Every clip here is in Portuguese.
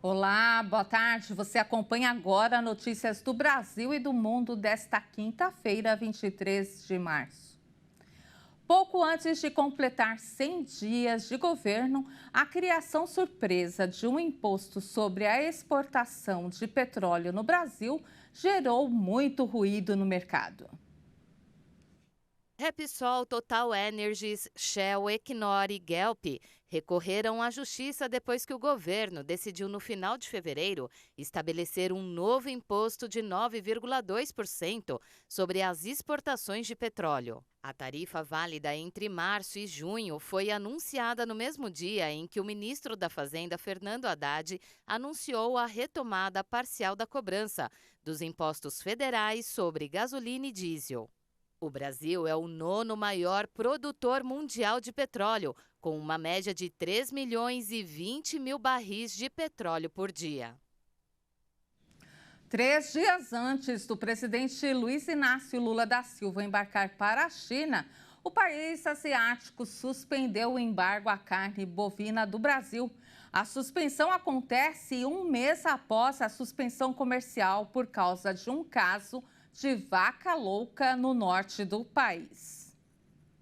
Olá, boa tarde. Você acompanha agora notícias do Brasil e do mundo desta quinta-feira, 23 de março. Pouco antes de completar 100 dias de governo, a criação surpresa de um imposto sobre a exportação de petróleo no Brasil gerou muito ruído no mercado. Repsol, Total Energies, Shell, Equinor e Galp recorreram à justiça depois que o governo decidiu no final de fevereiro estabelecer um novo imposto de 9,2% sobre as exportações de petróleo. A tarifa válida entre março e junho foi anunciada no mesmo dia em que o ministro da Fazenda, Fernando Haddad, anunciou a retomada parcial da cobrança dos impostos federais sobre gasolina e diesel. O Brasil é o nono maior produtor mundial de petróleo, com uma média de 3 milhões e 20 mil barris de petróleo por dia. 3 dias antes do presidente Luiz Inácio Lula da Silva embarcar para a China, o país asiático suspendeu o embargo à carne bovina do Brasil. A suspensão acontece um mês após a suspensão comercial por causa de um caso de vaca louca no norte do país.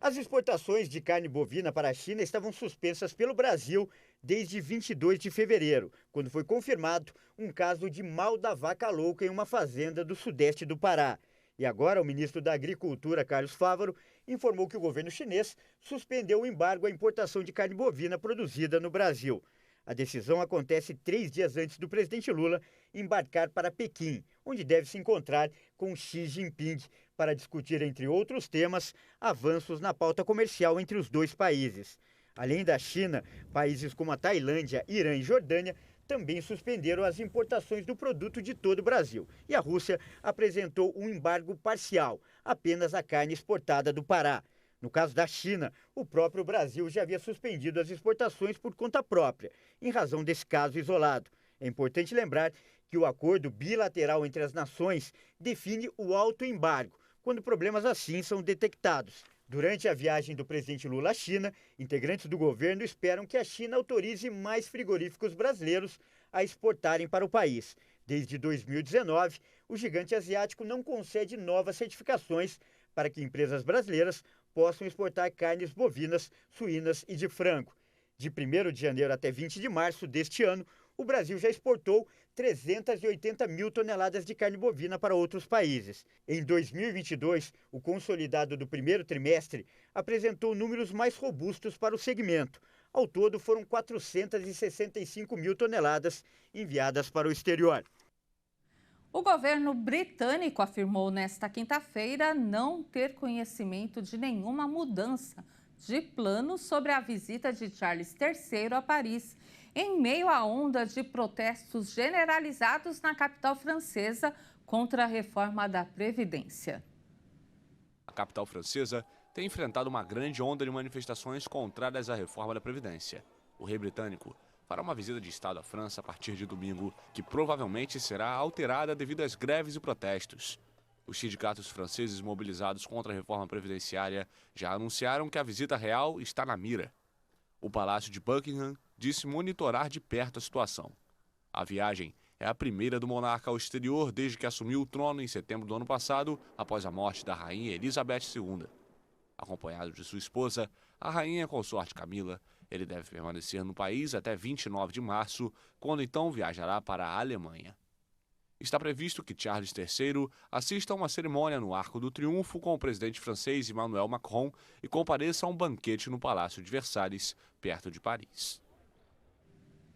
As exportações de carne bovina para a China estavam suspensas pelo Brasil desde 22 de fevereiro, quando foi confirmado um caso de mal da vaca louca em uma fazenda do sudeste do Pará. E agora o ministro da Agricultura, Carlos Fávaro, informou que o governo chinês suspendeu o embargo à importação de carne bovina produzida no Brasil. A decisão acontece 3 dias antes do presidente Lula embarcar para Pequim, onde deve se encontrar com Xi Jinping para discutir, entre outros temas, avanços na pauta comercial entre os dois países. Além da China, países como a Tailândia, Irã e Jordânia também suspenderam as importações do produto de todo o Brasil. E a Rússia apresentou um embargo parcial, apenas a carne exportada do Pará. No caso da China, o próprio Brasil já havia suspendido as exportações por conta própria, em razão desse caso isolado. É importante lembrar que o acordo bilateral entre as nações define o autoembargo, quando problemas assim são detectados. Durante a viagem do presidente Lula à China, integrantes do governo esperam que a China autorize mais frigoríficos brasileiros a exportarem para o país. Desde 2019, o gigante asiático não concede novas certificações para que empresas brasileiras possam exportar carnes bovinas, suínas e de frango. De 1º de janeiro até 20 de março deste ano, o Brasil já exportou 380 mil toneladas de carne bovina para outros países. Em 2022, o consolidado do primeiro trimestre apresentou números mais robustos para o segmento. Ao todo, foram 465 mil toneladas enviadas para o exterior. O governo britânico afirmou nesta quinta-feira não ter conhecimento de nenhuma mudança de planos sobre a visita de Charles III a Paris, em meio à onda de protestos generalizados na capital francesa contra a reforma da Previdência. A capital francesa tem enfrentado uma grande onda de manifestações contrárias à reforma da Previdência. O rei britânico fará uma visita de Estado à França a partir de domingo, que provavelmente será alterada devido às greves e protestos. Os sindicatos franceses mobilizados contra a reforma previdenciária já anunciaram que a visita real está na mira. O Palácio de Buckingham disse monitorar de perto a situação. A viagem é a primeira do monarca ao exterior desde que assumiu o trono em setembro do ano passado, após a morte da rainha Elizabeth II. Acompanhado de sua esposa, a rainha consorte Camila, ele deve permanecer no país até 29 de março, quando então viajará para a Alemanha. Está previsto que Charles III assista a uma cerimônia no Arco do Triunfo com o presidente francês Emmanuel Macron e compareça a um banquete no Palácio de Versalhes, perto de Paris.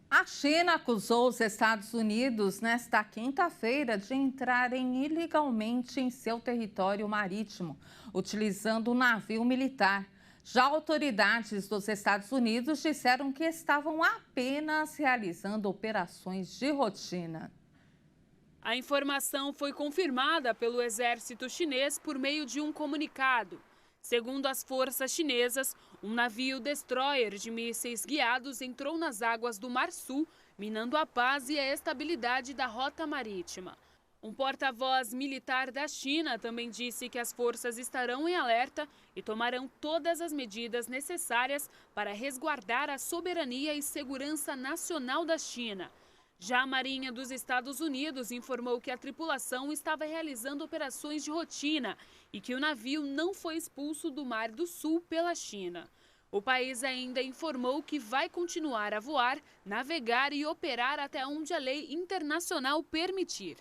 A China acusou os Estados Unidos nesta quinta-feira de entrarem ilegalmente em seu território marítimo, utilizando um navio militar. Já autoridades dos Estados Unidos disseram que estavam apenas realizando operações de rotina. A informação foi confirmada pelo exército chinês por meio de um comunicado. Segundo as forças chinesas, um navio destroyer de mísseis guiados entrou nas águas do Mar Sul, minando a paz e a estabilidade da rota marítima. Um porta-voz militar da China também disse que as forças estarão em alerta e tomarão todas as medidas necessárias para resguardar a soberania e segurança nacional da China. Já a Marinha dos Estados Unidos informou que a tripulação estava realizando operações de rotina e que o navio não foi expulso do Mar do Sul pela China. O país ainda informou que vai continuar a voar, navegar e operar até onde a lei internacional permitir.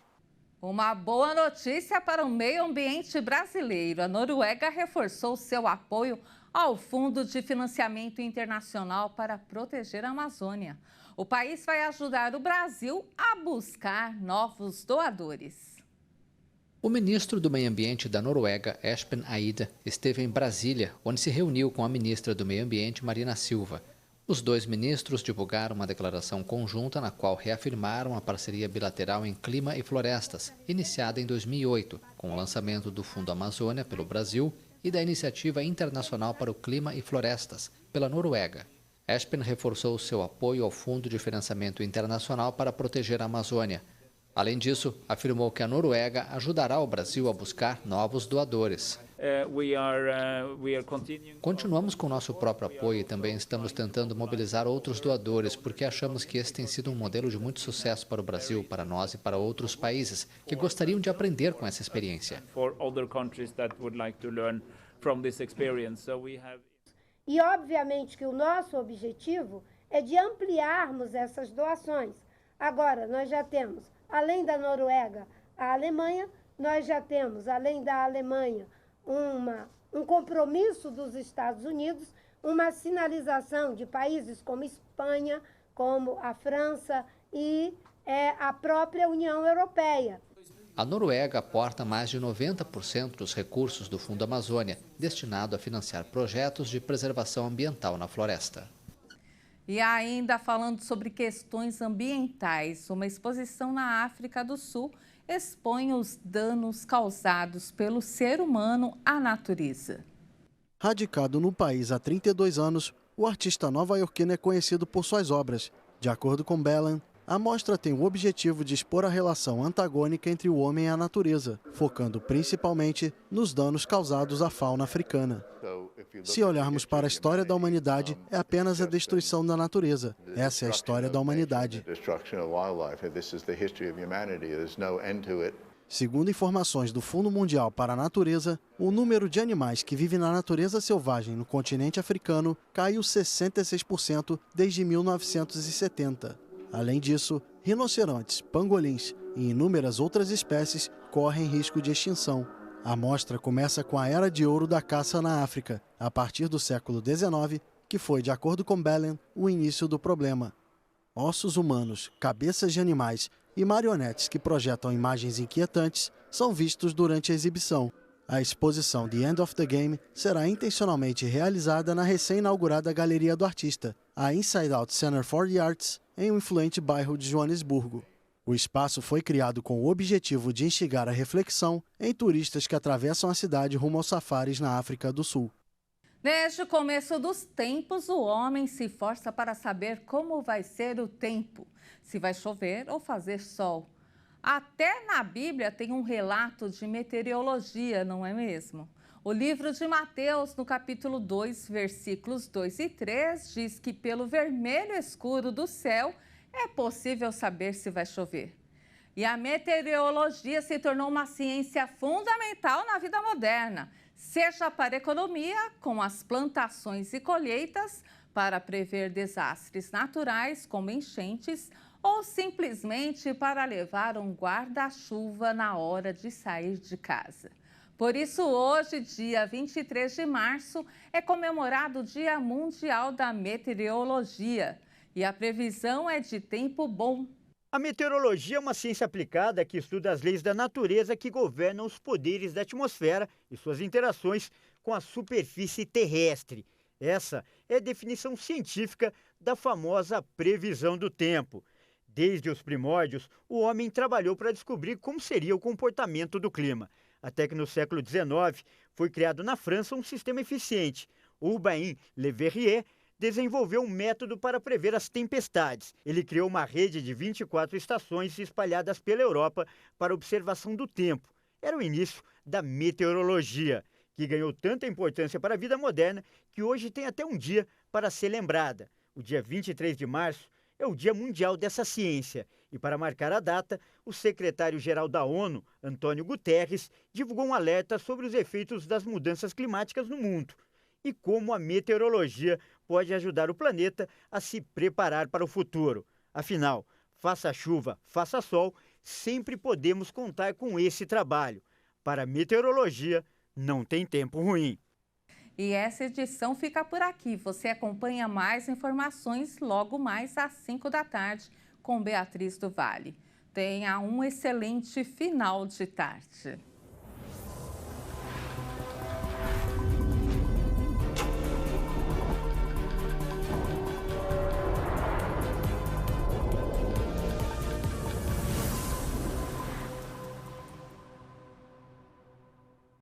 Uma boa notícia para o meio ambiente brasileiro. A Noruega reforçou seu apoio ao Fundo de Financiamento Internacional para proteger a Amazônia. O país vai ajudar o Brasil a buscar novos doadores. O ministro do Meio Ambiente da Noruega, Espen Aida, esteve em Brasília, onde se reuniu com a ministra do Meio Ambiente, Marina Silva. Os dois ministros divulgaram uma declaração conjunta na qual reafirmaram a parceria bilateral em clima e florestas, iniciada em 2008, com o lançamento do Fundo Amazônia pelo Brasil e da Iniciativa Internacional para o Clima e Florestas, pela Noruega. Espen reforçou seu apoio ao Fundo de Financiamento Internacional para proteger a Amazônia. Além disso, afirmou que a Noruega ajudará o Brasil a buscar novos doadores. Continuamos com nosso próprio apoio e também estamos tentando mobilizar outros doadores, porque achamos que esse tem sido um modelo de muito sucesso para o Brasil, para nós e para outros países que gostariam de aprender com essa experiência. E, obviamente, que o nosso objetivo é de ampliarmos essas doações. Agora, nós já temos, além da Noruega, a Alemanha, nós já temos, além da Alemanha, um compromisso dos Estados Unidos, uma sinalização de países como Espanha, como a França e a própria União Europeia. A Noruega aporta mais de 90% dos recursos do Fundo Amazônia, destinado a financiar projetos de preservação ambiental na floresta. E ainda falando sobre questões ambientais, uma exposição na África do Sul expõe os danos causados pelo ser humano à natureza. Radicado no país há 32 anos, o artista nova-iorquino é conhecido por suas obras. De acordo com Bellan, a mostra tem o objetivo de expor a relação antagônica entre o homem e a natureza, focando principalmente nos danos causados à fauna africana. Se olharmos para a história da humanidade, é apenas a destruição da natureza. Essa é a história da humanidade. Segundo informações do Fundo Mundial para a Natureza, o número de animais que vivem na natureza selvagem no continente africano caiu 66% desde 1970. Além disso, rinocerontes, pangolins e inúmeras outras espécies correm risco de extinção. A mostra começa com a Era de Ouro da caça na África, a partir do século XIX, que foi, de acordo com Bellan, o início do problema. Ossos humanos, cabeças de animais e marionetes que projetam imagens inquietantes são vistos durante a exibição. A exposição The End of the Game será intencionalmente realizada na recém-inaugurada Galeria do Artista, a Inside Out Center for the Arts, em um influente bairro de Joanesburgo. O espaço foi criado com o objetivo de instigar a reflexão em turistas que atravessam a cidade rumo aos safaris na África do Sul. Desde o começo dos tempos, o homem se força para saber como vai ser o tempo, se vai chover ou fazer sol. Até na Bíblia tem um relato de meteorologia, não é mesmo? O livro de Mateus, no capítulo 2, versículos 2 e 3, diz que pelo vermelho escuro do céu é possível saber se vai chover. E a meteorologia se tornou uma ciência fundamental na vida moderna, seja para a economia, com as plantações e colheitas, para prever desastres naturais, como enchentes, ou simplesmente para levar um guarda-chuva na hora de sair de casa. Por isso, hoje, dia 23 de março, é comemorado o Dia Mundial da Meteorologia. E a previsão é de tempo bom. A meteorologia é uma ciência aplicada que estuda as leis da natureza que governam os poderes da atmosfera e suas interações com a superfície terrestre. Essa é a definição científica da famosa previsão do tempo. Desde os primórdios, o homem trabalhou para descobrir como seria o comportamento do clima. Até que no século XIX foi criado na França um sistema eficiente. Urbain Le Verrier desenvolveu um método para prever as tempestades. Ele criou uma rede de 24 estações espalhadas pela Europa para observação do tempo. Era o início da meteorologia, que ganhou tanta importância para a vida moderna que hoje tem até um dia para ser lembrada. O dia 23 de março é o Dia Mundial dessa ciência E para marcar a data, o secretário-geral da ONU, Antônio Guterres, divulgou um alerta sobre os efeitos das mudanças climáticas no mundo e como a meteorologia pode ajudar o planeta a se preparar para o futuro. Afinal, faça chuva, faça sol, sempre podemos contar com esse trabalho. Para a meteorologia, não tem tempo ruim. E essa edição fica por aqui. Você acompanha mais informações logo mais às 5 da tarde com Beatriz do Vale. Tenha um excelente final de tarde.